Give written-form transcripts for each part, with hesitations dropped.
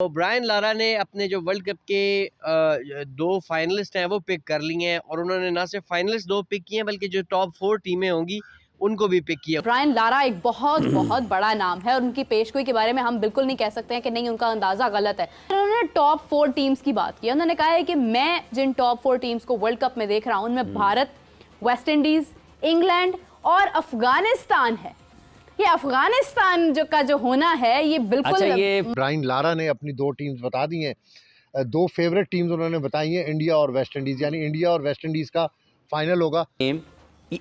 तो Brian Lara ने अपने जो वर्ल्ड कप के 2 फाइनलिस्ट हैं वो पिक कर लिए हैं और उन्होंने ना सिर्फ फाइनलिस्ट 2 पिक किए हैं बल्कि जो टॉप 4 टीमें होंगी उनको भी पिक किया। ब्रायन लारा एक बहुत बहुत बड़ा नाम है और उनकी पेशगोई के बारे में हम बिल्कुल नहीं कह सकते हैं कि नहीं, उनका अंदाजा गलत है। उन्होंने टॉप 4 टीम्स की बात की। उन्होंने कहा है कि मैं जिन टॉप 4 टीम्स को वर्ल्ड कप में देख रहा हूं उनमें भारत, वेस्ट इंडीज, इंग्लैंड और अफगानिस्तान है। ये अफगानिस्तान जो होना है ये बिल्कुल। अच्छा, ये ब्रायन लारा ने अपनी 2 टीम्स बता दी हैं। 2 फेवरेट टीम्स उन्होंने बताई हैं, इंडिया और वेस्ट इंडीज़, यानी इंडिया और वेस्ट इंडीज़ का फाइनल होगा।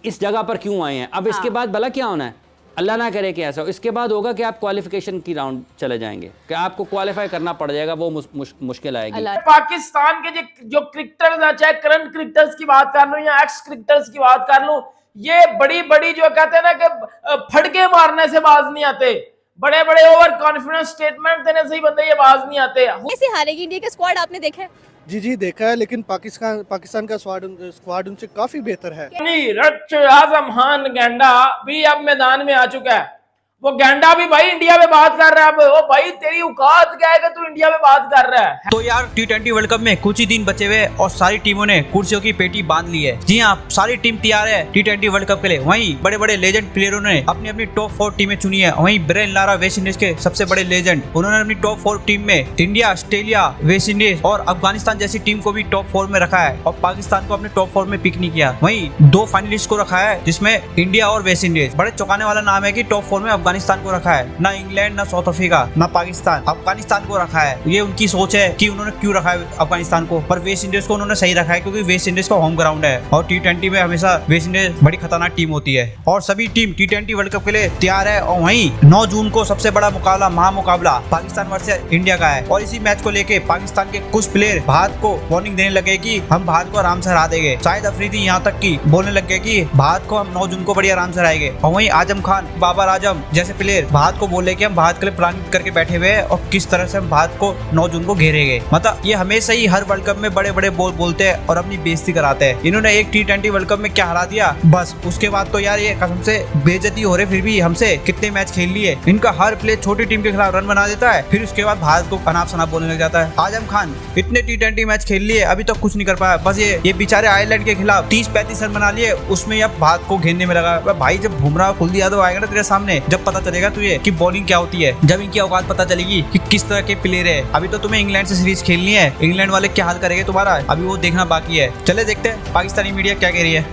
इस जगह पर क्यों आए हैं? अब इसके बाद भला क्या होना है? अल्लाह ना करे कि ऐसा हो। इसके बाद होगा कि आप क्वालिफिकेशन की राउंड चले जाएंगे, कि आपको क्वालिफाई करना पड़ जाएगा, वो मुश्किल आएगी। पाकिस्तान के जो क्रिकेटर्स हैं, चाहे करंट क्रिकेटर्स की बात कर लूं या एक्स क्रिकेटर्स की बात कर लूं, ये बड़ी बड़ी जो कहते हैं ना कि फड़के मारने से बाज नहीं आते, बड़े बड़े ओवर कॉन्फिडेंस स्टेटमेंट देने से ही बंदे ये बाज नहीं आते। कैसे हारेगी इंडिया का स्क्वाड, आपने देखा है? जी देखा है, लेकिन पाकिस्तान का स्क्वाड उनसे काफी बेहतर है। रच आजम खान गेंडा भी अब मैदान में आ चुका है। वो गेंडा भी भाई इंडिया में बात कर रहा है। अब ओ भाई तेरी औकात क्या है कि तू इंडिया में बात कर रहा है? तो यार T20 वर्ल्ड कप में कुछ ही दिन बचे हुए और सारी टीमों ने कुर्सियों की पेटी बांध ली है। जी हाँ, सारी टीम तैयार है T20 वर्ल्ड कप के लिए। वहीं बड़े बड़े लेजेंड प्लेयरों ने अपनी अपनी टॉप 4 टीमें चुनी है। वहीं ब्रायन लारा वेस्ट इंडीज के सबसे बड़े लेजेंड, उन्होंने अपनी टॉप 4 टीम में इंडिया, ऑस्ट्रेलिया, वेस्ट इंडीज और अफगानिस्तान जैसी टीम को भी टॉप 4 में रखा है और पाकिस्तान को अपने टॉप 4 में पिक नहीं किया। वहीं 2 फाइनलिस्ट को रखा है जिसमें इंडिया और वेस्ट इंडीज। बड़े चौंकाने वाला नाम है कि टॉप 4 में अफगानिस्तान को रखा है, ना इंग्लैंड, ना साउथ अफ्रीका, ना पाकिस्तान, अफगानिस्तान को रखा है। ये उनकी सोच है कि उन्होंने क्यों रखा है अफगानिस्तान को, पर वेस्ट इंडीज को उन्होंने सही रखा है क्योंकि वेस्ट इंडीज का होम ग्राउंड है और T20 में हमेशा वेस्ट इंडीज बड़ी खतरनाक टीम होती है और सभी टीम T20 वर्ल्ड कप के लिए तैयार है। और वहीं 9 जून को सबसे बड़ा मुकाबला, महामुकाबला पाकिस्तान वर्सेस इंडिया का है और इसी मैच को लेके पाकिस्तान के कुछ प्लेयर भारत को वार्निंग देने लगे कि हम भारत को आराम से हरा देंगे। शाहिद अफरीदी यहाँ तक की बोलने लग गए कि भारत को हम 9 जून को बड़ी आराम से हराएंगे। और वहीं आजम खान, बाबर आजम जैसे प्लेयर भारत को बोले कि हम भारत के लिए प्लान करके बैठे हुए हैं और किस तरह से हम भारत को 9 जून को घेरेंगे। मतलब ये हमेशा ही हर वर्ल्ड कप में बड़े बड़े बोलते हैं और अपनी बेइज्जती कराते हैं। इन्होंने एक T20 वर्ल्ड कप में क्या हरा दिया बस, उसके बाद तो यार ये कसम से बेइज्जती हो रही। फिर भी हमसे कितने मैच खेल लिए, इनका हर प्लेयर छोटी टीम के खिलाफ रन बना देता है, फिर उसके बाद भारत को अनाप शनाप बोलने लग जाता है। आजम खान इतने T20 मैच खेल लिए, अभी तक कुछ नहीं कर पाया। बस ये बेचारे आयरलैंड के खिलाफ 30-35 रन बना लिए, उसमें अब भारत को घेरने में लगा। भाई जब बुमराह, कुलदीप यादव आएगा ना तेरे सामने, जब पता चलेगा तुझे कि बॉलिंग क्या होती है, जब इनकी औकात पता चलेगी कि किस तरह के प्लेयर है। अभी तो तुम्हें इंग्लैंड से सीरीज खेलनी है, इंग्लैंड वाले क्या हाल करेंगे तुम्हारा, अभी वो देखना बाकी है। चले देखते हैं पाकिस्तानी मीडिया क्या कह रही है।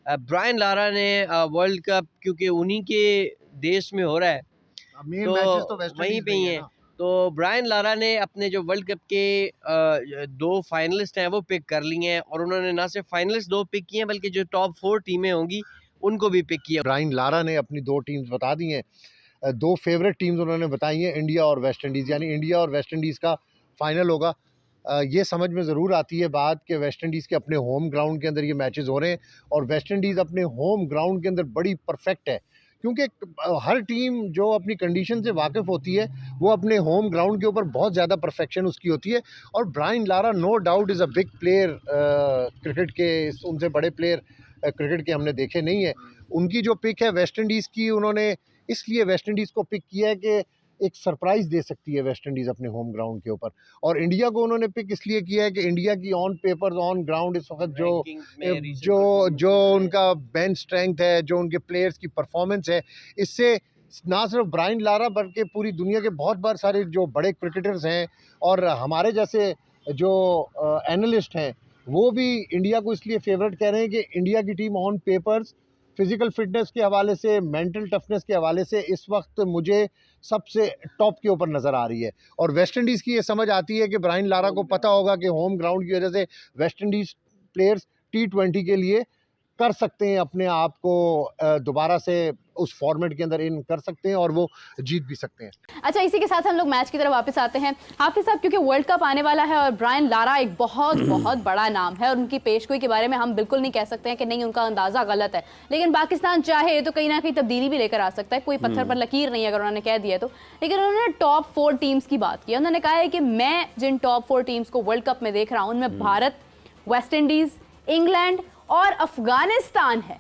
ब्रायन लारा ने वर्ल्ड कप क्योंकि उन्हीं के देश में हो रहा है तो वहीं पे ही है, तो ब्रायन लारा ने अपने जो वर्ल्ड कप के 2 फाइनलिस्ट हैं वो पिक कर लिए हैं और उन्होंने ना सिर्फ फाइनलिस्ट 2 पिक किए हैं बल्कि जो टॉप 4 टीमें होंगी उनको भी पिक किया। ब्रायन लारा ने अपनी 2 टीम्स बता दी हैं। 2 फेवरेट टीम्स उन्होंने बताई हैं, इंडिया और वेस्ट इंडीज़, यानी इंडिया और वेस्ट इंडीज़ का फाइनल होगा। ये समझ में ज़रूर आती है बात कि वेस्ट इंडीज़ के अपने होम ग्राउंड के अंदर ये मैचेस हो रहे हैं और वेस्ट इंडीज़ अपने होम ग्राउंड के अंदर बड़ी परफेक्ट है क्योंकि हर टीम जो अपनी कंडीशन से वाकिफ़ होती है वो अपने होम ग्राउंड के ऊपर बहुत ज़्यादा परफेक्शन उसकी होती है। और Brian Lara no doubt is a big player cricket के, उनसे बड़े प्लेयर क्रिकेट के हमने देखे नहीं है। उनकी जो पिक है वेस्ट इंडीज़ की, उन्होंने इसलिए वेस्ट इंडीज़ को पिक किया है कि एक सरप्राइज़ दे सकती है वेस्ट इंडीज़ अपने होम ग्राउंड के ऊपर। और इंडिया को उन्होंने पिक इसलिए किया है कि इंडिया की ऑन पेपर, ऑन ग्राउंड इस वक्त जो उनका बेंच स्ट्रेंथ है, जो उनके प्लेयर्स की परफॉर्मेंस है, इससे ना सिर्फ ब्रायन लारा बल्कि पूरी दुनिया के बहुत सारे जो बड़े क्रिकेटर्स हैं और हमारे जैसे जो एनालिस्ट हैं वो भी इंडिया को इसलिए फेवरेट कह रहे हैं कि इंडिया की team on papers, physical fitness के हवाले से, मेंटल टफनेस के हवाले से इस वक्त मुझे सबसे टॉप के ऊपर नज़र आ रही है। और वेस्ट इंडीज़ की ये समझ आती है कि ब्रायन लारा को पता होगा कि होम ग्राउंड की वजह से वेस्ट इंडीज़ प्लेयर्स T20 के लिए कर सकते हैं, अपने आप को दोबारा से उस फॉर्मेट के अंदर इन कर सकते हैं और वो जीत भी सकते हैं। अच्छा, इसी के साथ हम लोग मैच की तरफ वापस आते हैं। हाफिज साहब, क्योंकि वर्ल्ड कप आने वाला है और ब्रायन लारा एक बहुत बहुत बड़ा नाम है और उनकी पेशगोई के बारे में हम बिल्कुल नहीं कह सकते हैं कि नहीं, उनका अंदाजा गलत है, लेकिन पाकिस्तान चाहे तो कहीं ना कहीं तब्दीली भी लेकर आ सकता है। कोई पत्थर पर लकीर नहीं अगर उन्होंने कह दिया तो। लेकिन उन्होंने टॉप 4 टीम्स की बात की। उन्होंने कहा है कि मैं जिन टॉप 4 टीम्स को वर्ल्ड कप में देख रहा हूं उनमें भारत, वेस्ट इंडीज, इंग्लैंड और अफगानिस्तान है।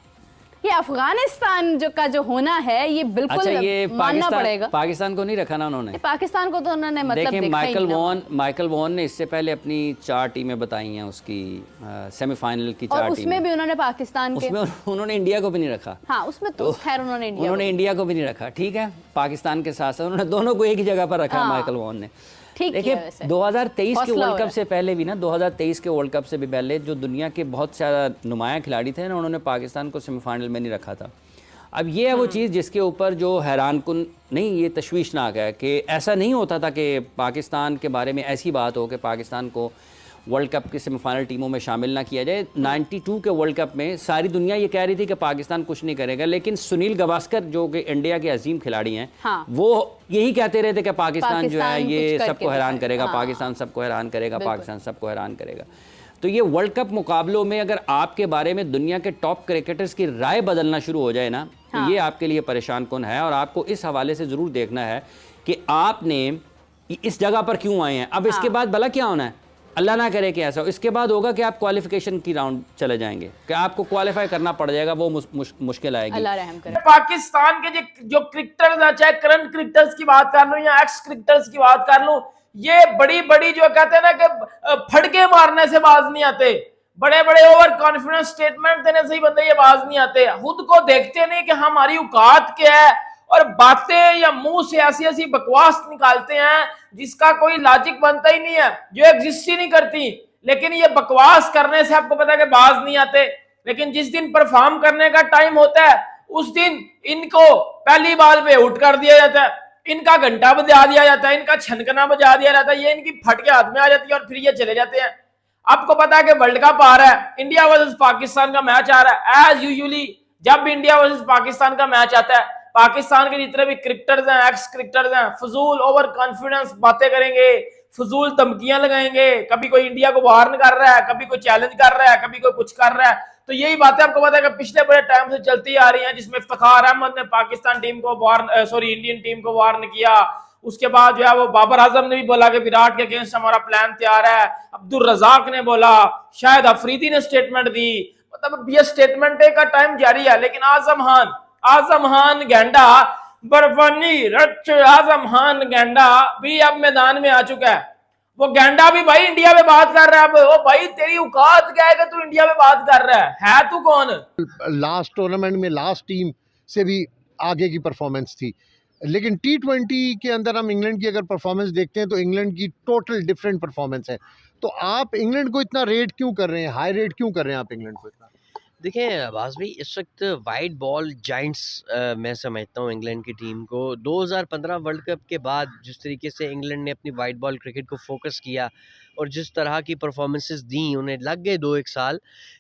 ये अफगानिस्तान जो होना है ये बिल्कुल अच्छा, ये मानना पड़ेगा। पाकिस्तान को नहीं रखा ना उन्होंने। पाकिस्तान को तो उन्होंने मतलब देखिए, देखा ही नहीं ना। माइकल वॉन ने इससे पहले अपनी 4 टीमें बताई हैं उसकी सेमीफाइनल की 4 और टीमें, उसमें भी उन्होंने पाकिस्तान के, उसमें उन्होंने इंडिया को भी नहीं रखा। हाँ उसमें तो खैर उन्होंने इंडिया को भी नहीं रखा, ठीक है। पाकिस्तान के साथ साथ उन्होंने दोनों को एक ही जगह पर रखा। हाँ, माइकल वॉन ने ठीक देखिए 2023 के वर्ल्ड कप से पहले भी ना, 2023 के वर्ल्ड कप से भी पहले जो दुनिया के बहुत ज़्यादा नुमाया खिलाड़ी थे ना, उन्होंने पाकिस्तान को सेमीफाइनल में नहीं रखा था। अब ये है वो चीज़ जिसके ऊपर जो हैरानकुन नहीं, ये तशवीशनाक है कि ऐसा नहीं होता था कि पाकिस्तान के बारे में ऐसी बात हो कि पाकिस्तान को वर्ल्ड कप की सेमीफाइनल टीमों में शामिल ना किया जाए। 92 के वर्ल्ड कप में सारी दुनिया ये कह रही थी कि पाकिस्तान कुछ नहीं करेगा, लेकिन सुनील गावस्कर जो कि इंडिया के अजीम खिलाड़ी हैं, हाँ। वो यही कहते रहे थे कि पाकिस्तान जो है ये सबको हैरान करेगा, हाँ। पाकिस्तान सबको हैरान करेगा, पाकिस्तान सबको हैरान करेगा। तो ये वर्ल्ड कप मुकाबलों में अगर आपके बारे में दुनिया के टॉप क्रिकेटर्स की राय बदलना शुरू हो जाए ना, तो ये आपके लिए परेशान कौन है। और आपको इस हवाले से ज़रूर देखना है कि आपने इस जगह पर क्यों आए हैं। अब इसके बाद भला क्या होना है, अल्लाह ना करे कि ऐसा हो। इसके बाद होगा कि आप क्वालिफिकेशन की राउंड चले जाएंगे, कि आपको क्वालिफाई करना पड़ जाएगा, वो मुश्किल आएगी। अल्लाह रहम करे। पाकिस्तान के जो क्रिकेटर्स हैं, चाहे करंट क्रिकेटर्स की बात कर लूं या एक्स क्रिकेटर्स की बात कर लूं, ये बड़ी बड़ी जो कहते हैं ना कि फटके मारने से बाज नहीं आते, बड़े बड़े ओवर कॉन्फिडेंस स्टेटमेंट देने से ही बंदे ये बाज नहीं आते। खुद को देखते नहीं कि हमारी औकात क्या है, और बातें या मुंह से ऐसी ऐसी बकवास निकालते हैं जिसका कोई लॉजिक बनता ही नहीं है, जो एग्जिस्ट ही नहीं करती। लेकिन ये बकवास करने से आपको पता है कि बाज नहीं आते। लेकिन जिस दिन परफॉर्म करने का टाइम होता है, उस दिन इनको पहली बॉल पे आउट कर दिया जाता है, इनका घंटा बजा दिया जाता है, इनका छनकना बजा दिया जाता है, ये इनकी फटके हाथ में आ जाती है और फिर ये चले जाते हैं। आपको पता है कि वर्ल्ड कप आ रहा है, इंडिया वर्सेस पाकिस्तान का मैच आ रहा है। एज यूजुअली जब भी इंडिया वर्सेस पाकिस्तान का मैच आता है, पाकिस्तान के जितने भी क्रिकेटर्स हैं, एक्स क्रिकेटर्स हैं, फजूल ओवर कॉन्फिडेंस बातें करेंगे, फजूल धमकियां लगाएंगे। कभी कोई इंडिया को वार्न कर रहा है, कभी कोई चैलेंज कर रहा है, कभी कोई कुछ कर रहा है। तो यही बातें आपको पता है कि पिछले बड़े टाइम से चलती आ रही हैं, जिसमें इफ्तिखार अहमद ने पाकिस्तान टीम को इंडियन टीम को वार्न किया। उसके बाद जो है वो बाबर आजम ने भी बोला कि विराट के अगेंस्ट हमारा प्लान तैयार है। अब्दुल रजाक ने बोला, शायद अफरीदी ने स्टेटमेंट दी। मतलब ये स्टेटमेंट का टाइम जारी है। लेकिन आजम खान गेंडा बर्फानी रच आजम खान गेंडा भी अब मैदान में आ चुका है। वो गेंडा भी भाई इंडिया में बात कर रहा है। अब ओ भाई तेरी औकात क्या है कि तू इंडिया में बात कर रहा है तू कौन? लास्ट टूर्नामेंट में लास्ट टीम से भी आगे की परफॉर्मेंस थी। लेकिन T20 के अंदर हम इंग्लैंड की अगर परफॉर्मेंस देखते हैं तो इंग्लैंड की टोटल डिफरेंट परफॉर्मेंस है। तो आप इंग्लैंड को इतना रेट क्यों कर रहे हैं, हाई रेट क्यों कर रहे हैं आप इंग्लैंड को इतना? देखें अब्बास भाई, इस वक्त वाइट बॉल जाइंट्स मैं समझता हूँ इंग्लैंड की टीम को। 2015 वर्ल्ड कप के बाद जिस तरीके से इंग्लैंड ने अपनी वाइट बॉल क्रिकेट को फोकस किया और जिस तरह की परफॉर्मेंसेस दी, उन्हें लग गए 2-1 साल।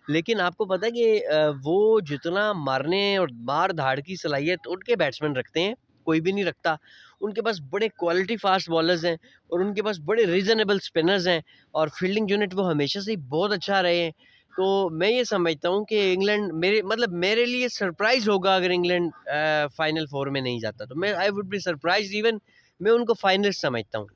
लेकिन आपको पता है कि वो जितना मारने और मार धाड़ की सलाहियत उनके बैट्समैन रखते हैं, कोई भी नहीं रखता। उनके पास बड़े क्वालिटी फास्ट बॉलर्स हैं और उनके पास बड़े रीजनेबल स्पिनर्स हैं, और फील्डिंग यूनिट वो हमेशा से ही बहुत अच्छा रहे हैं। तो मैं ये समझता हूँ कि इंग्लैंड मेरे लिए सरप्राइज होगा अगर इंग्लैंड फाइनल 4 में नहीं जाता। तो मैं I would be surprise even, मैं उनको फाइनलिस्ट समझता हूँ।